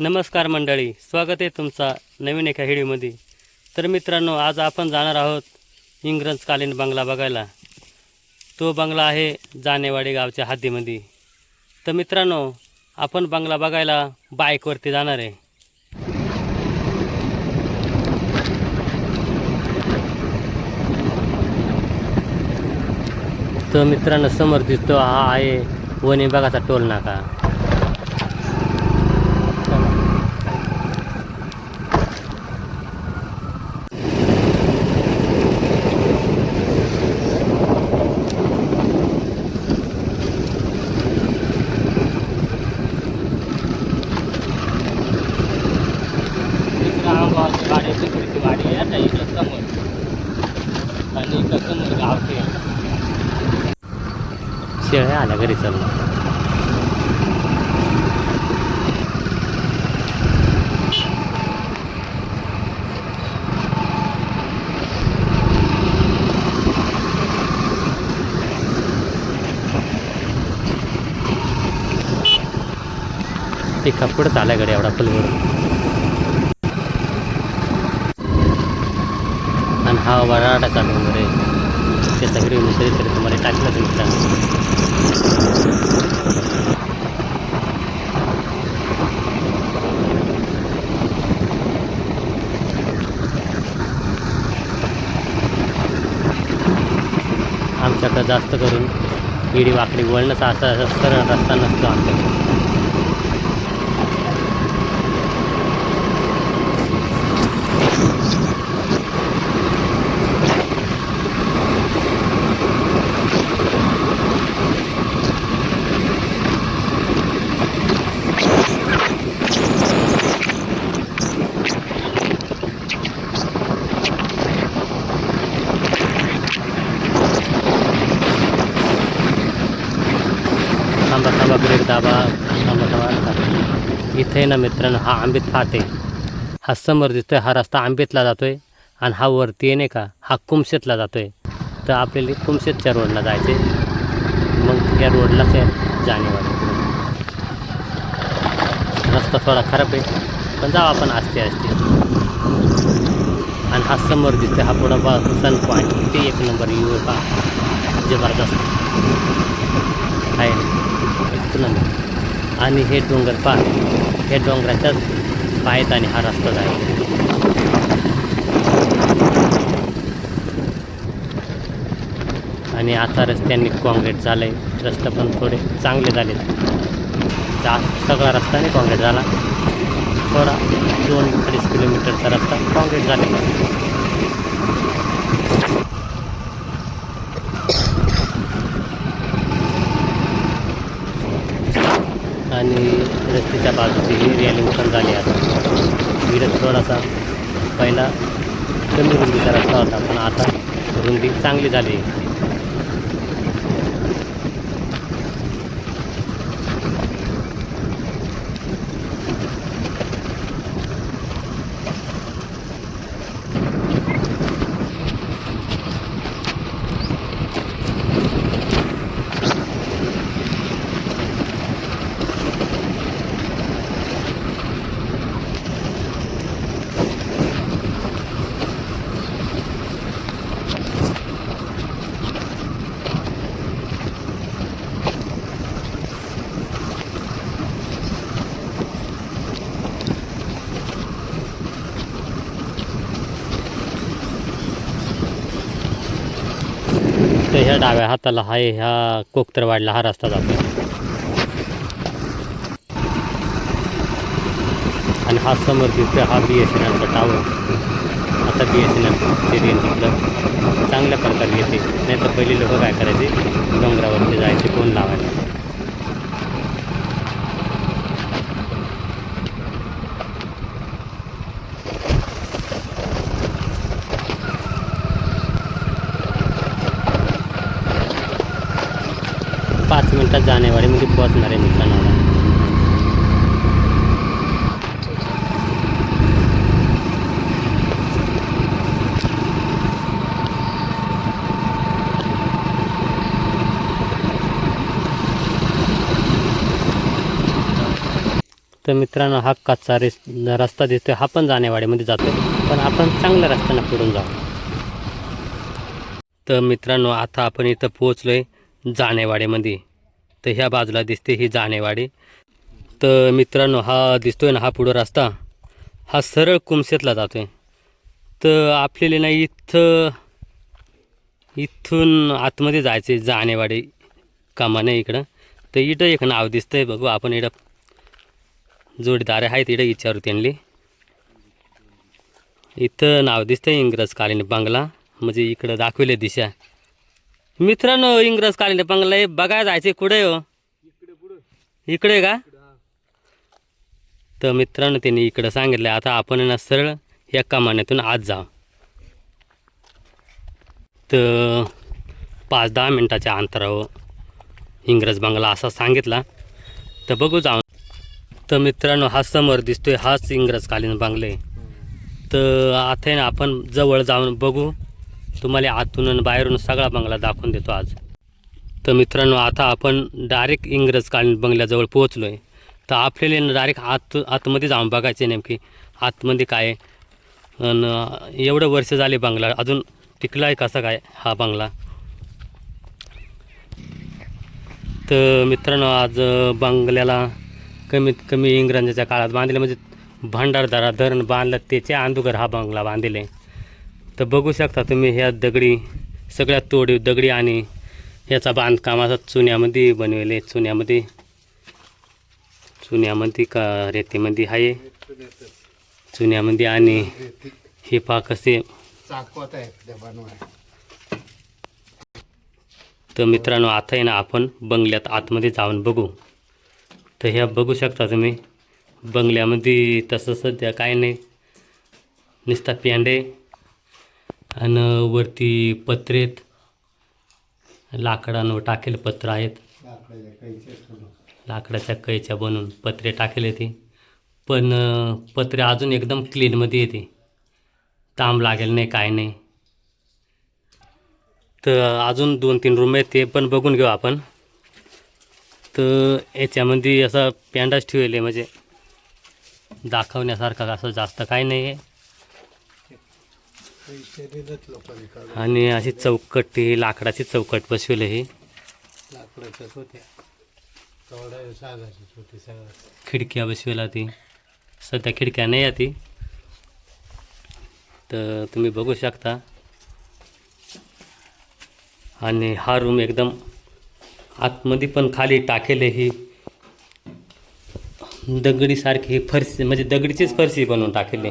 नमस्कार मंडळी, स्वागत आहे तुमचा नवीन एका व्हिडिओमध्ये। तर मित्रांनो, आज आपण जाणार आहोत इंग्रजकालीन बंगला बघायला। तो बंगला आहे जानेवाडी गावच्या हद्दीमध्ये। तर मित्रांनो, आपण बंगला बघायला बाईकवरती जाणार आहे। तर मित्रांनो, समोर दिसतो हा आहे वणी विभागाचा टोल नाका। गाड्याची खिडकी वाडी आहे इकडं समोर आणि इकडं समोर गावते शेळ्या आल्या घरी चाललं। ते कपडच आल्या गड्या एवढा फुलवर। आणि हा वराडाचा डोंगर आहे, त्याचा व्हिडिओ मी तरी तुम्हाला टाकलं तर मित्रांनो। आमच्याकडं जास्त करून इडी वाकडी वळणच असा सरळ रस्ता नसतो आमच्याकडे। थांबा ब्रेक दाबा, थांबा। इथे ना मित्रांनो, हा आंबेत फाट आहे। हा समोर दिसतोय हा रस्ता आंबेतला जातोय आणि हा वरती आहे नाही का, हा कुमशेतला जातोय। तर आपल्याला कुमशेतच्या रोडला जायचे, मग या रोडलाच आहे जानेवाडी। रस्ता थोडा खराब आहे, पण जाऊ आपण आस्ते आस्ते। आणि हा समोर दिसतोय हा पुढं सन पॉईंट, ते एक नंबर व्ह्यू आहे पहा, जबरदस्त आहे आणि हे डोंगर पहा, हे डोंगराच्याच पायत आणि हा रस्ता जायचा। आणि आता रस्त्यांनी काँक्रीट झालंय, रस्ते पण थोडे चांगले झाले। जास्त सगळा रस्ता नाही काँक्रीट झाला, थोडा 2-2.5 किलोमीटरचा रस्ता काँक्रीट झालेला आहे। आणि रस्त्याच्या बाजूची ही रेलिंग पण झाली आता। इकडे थोडासा पहिला कमी रुंदीचा रस्ता होता, पण आता रुंदी चांगली झाली। तर ह्या डाव्या हाताला आहे ह्या कोकतरवाडला हा रस्ता जातो आणि हा समोर दिसतोय हा BSNLचा टावर। आता BSNLची रेंज इकडं चांगल्या प्रकारे येते, नाही तर पहिले लोक काय करायचे, डोंगरावरती जायचे फोन लावायला। पाच मिनिटात जानेवाडीमध्ये पोहोचणार आहे मित्रांनो। तर मित्रांनो हा कच्चा रस्ता दिसतोय, हा पण जानेवाडीमध्ये जातो, पण आपण चांगल्या रस्त्यानं पुढून जाऊ. तर मित्रांनो आता आपण इथं पोहोचलोय जानेवाडीमध्ये. तर ह्या बाजूला दिसते ही जानेवाडी. तर मित्रांनो हा दिसतोय ना, हा पुढं रस्ता हा सरळ कुमशेतला जातोय. तर आपल्याला नाही इथून आतमध्ये जायचे जानेवाडी कामाने इकडं. तर इथं एक नाव दिसतंय, बघू आपण. इथं जोडीदार आहेत, इथं विचारू त्यांनी. इथं नाव दिसतंय इंग्रजकालीन बंगला, म्हणजे इकडं दाखवले दिशा. मित्रांनो इंग्रजकालीन बंगला आहे, बघायला जायचे. कुठे हो? इकडे का? तर मित्रांनो त्यांनी इकडं सांगितलं. आता आपण ना सरळ या कमानीतून आत जाऊ. तर 5-10 मिनटाच्या अंतरावर इंग्रज बंगला असा सांगितला. तर बघू जाऊन. तर मित्रांनो हा समोर दिसतोय हाच इंग्रजकालीन बंगले. तर आता ना आपण जवळ जाऊन बघू. तुम्हाला आतून आणि बाहेरून सगळा बंगला दाखवून देतो आज. तर मित्रांनो आता आपण डायरेक्ट इंग्रजकालीन बंगल्याजवळ पोहोचलो आहे. तर आपल्याला डायरेक्ट आतमध्ये जाऊन बघायचे नेमकी आतमध्ये काय आहे. आणि एवढं वर्ष झाले बंगला अजून टिकला आहे कसा काय हा बंगला. तर मित्रांनो आज बंगल्याला कमीत कमी इंग्रजांच्या काळात बांधले, म्हणजे भंडारदरा धरण बांधलं त्याच्या अंदुगर हा बंगला बांधले. तर बघू शकता तुम्ही ह्या दगडी सगळ्यात तोडीव दगडी आणि ह्याचा बांधकाम असा चुन्यामध्ये बनवले. चुन्यामध्ये का रेतीमध्ये आहे, चुन्यामध्ये. आणि हे पहा कसे. तर मित्रांनो आता आहे ना आपण बंगल्यात आतमध्ये जाऊन बघू. तर ह्या बघू शकता तुम्ही बंगल्यामध्ये तसं सध्या काय नाही, नुसता पेंडे आणि वरती पत्रेत लाकडांवर टाकेल पत्र आहेत. लाकडाच्या कैच्या बनवून पत्रे टाकेले ते. पण पत्रे अजून एकदम क्लीनमध्ये येते, तांब लागेल नाही काय नाही. तर अजून 2-3 रूम आहेत, ते पण बघून घेऊ आपण. तर याच्यामध्ये असं पेंडाच ठेवले, म्हणजे दाखवण्यासारखा असं जास्त काय नाही आहे. आणि अशी चौकट, ही लाकडाची चौकट बसवली. ही लाकडाच्याच होत्या, खिडक्या बसवला ती. सध्या खिडक्या नाही आहे ती. तर तुम्ही बघू शकता. आणि हा रूम एकदम आतमध्ये पण खाली टाकेले. ही दगडीसारखी ही फरशी, म्हणजे दगडीचीच फरशी बनवून टाकेली.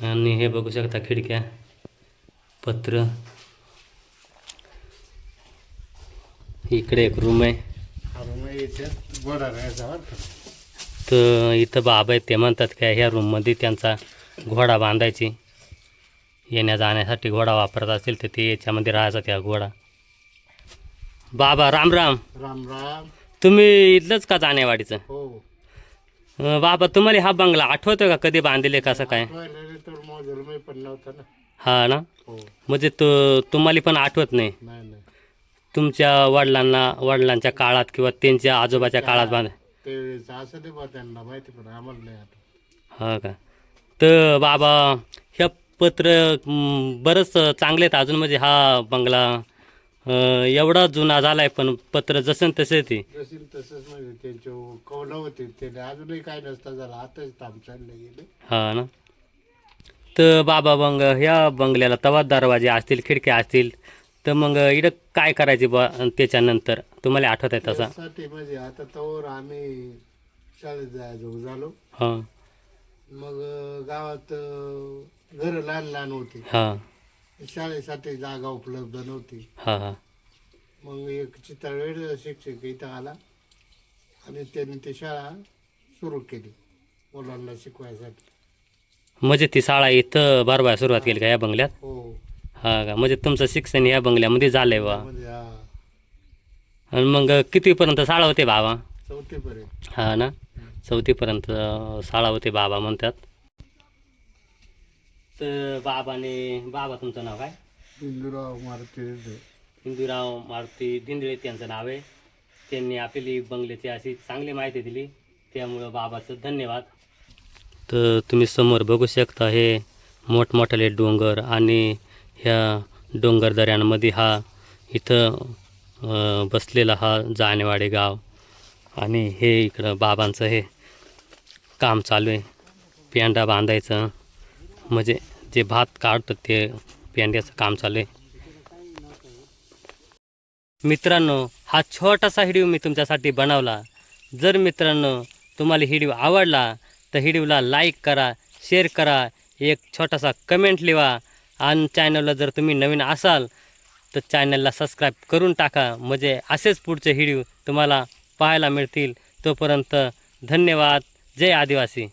आणि हे बघू शकता खिडक्या, पत्र. इकडे एक रूम आहे. तर इथं बाबा आहेत, ते म्हणतात काय ह्या रूममध्ये त्यांचा घोडा बांधायची. येण्या जाण्यासाठी घोडा वापरत असेल तर ते याच्यामध्ये राहायचा त्या घोडा. बाबा राम राम. राम राम. तुम्ही इथलंच का जानेवाडीचं? हो. बाबा तुम्हाला हा बंगला आठवतोय का, कधी बांधले कसं काय? पण नव्हता ना. हा ना. हो. म्हणजे तुम्हाला पण आठवत नाही? नाही. तुमच्या वडिलांच्या काळात किंवा त्यांच्या आजोबाच्या काळात त्यावेळेस असं ते त्यांना माहिती, पण आम्हाला नाही आठवत. हा का. तर बाबा ह्या पत्र बरंच चांगले आहेत अजून, म्हणजे हा बंगला एवढा जुना झालाय पण पत्र जसं तसे ते तसंच. म्हणजे त्यांचे कौल होते ते अजूनही काय नसता झाला, आताच काम चाललं गेले. हा ना. तर बाबा ह्या बंगल्याला तवा दरवाजे असतील, खिडक्या असतील. तर मग इकडं काय करायचे बा त्याच्यानंतर तुम्हाला आठवत आहे तसा? म्हणजे आता तोवर आम्ही शाळेत जायचो झालो. हां. मग गावात घरं लहान होती. हां. शाळेसाठी जागा उपलब्ध नव्हती. हां. मग एक चितळवेळ शिक्षक इथं आला आणि त्यांनी ती शाळा सुरू केली मुलांना शिकवायसाठी. म्हणजे ती शाळा इथं भरवायला सुरुवात केली का या बंगल्यात? हो. हा का. म्हणजे तुमचं शिक्षण या बंगल्यामध्ये झालंय बा. आणि मग कितीपर्यंत शाळा होते बाबा? 4थी पर्यंत. हा ना. 4थीपर्यंत शाळा होते बाबा म्हणतात. तर बाबा तुमचं नाव काय? इंदुराव मारुती. इंदुराव मारुती दिंदळे त्यांचं नाव आहे. त्यांनी आपली बंगल्याची अशी चांगली माहिती दिली, त्यामुळं बाबाचं धन्यवाद. तर तुम्ही समोर बघू शकता हे मोठमोठाले डोंगर आणि ह्या डोंगरदऱ्यांमध्ये हा इथं बसलेला हा जानेवाडे गाव. आणि हे इकडं बाबांचं हे काम चालू आहे, पेंडा बांधायचं, म्हणजे जे भात काढतं ते पेंड्याचं काम चालू आहे. मित्रांनो, हा छोटासा व्हिडिओ मी तुमच्यासाठी बनवला. जर मित्रांनो तुम्हाला व्हिडिओ आवडला तर व्हिडिओला लाईक करा, शेअर करा, एक छोटासा कमेंट लिहा. आणि चॅनलला जर तुम्ही नवीन असाल तर चॅनलला सबस्क्राईब करून टाका, म्हणजे असेच पुढचे व्हिडिओ तुम्हाला पाहायला मिळतील. तोपर्यंत धन्यवाद. जय आदिवासी.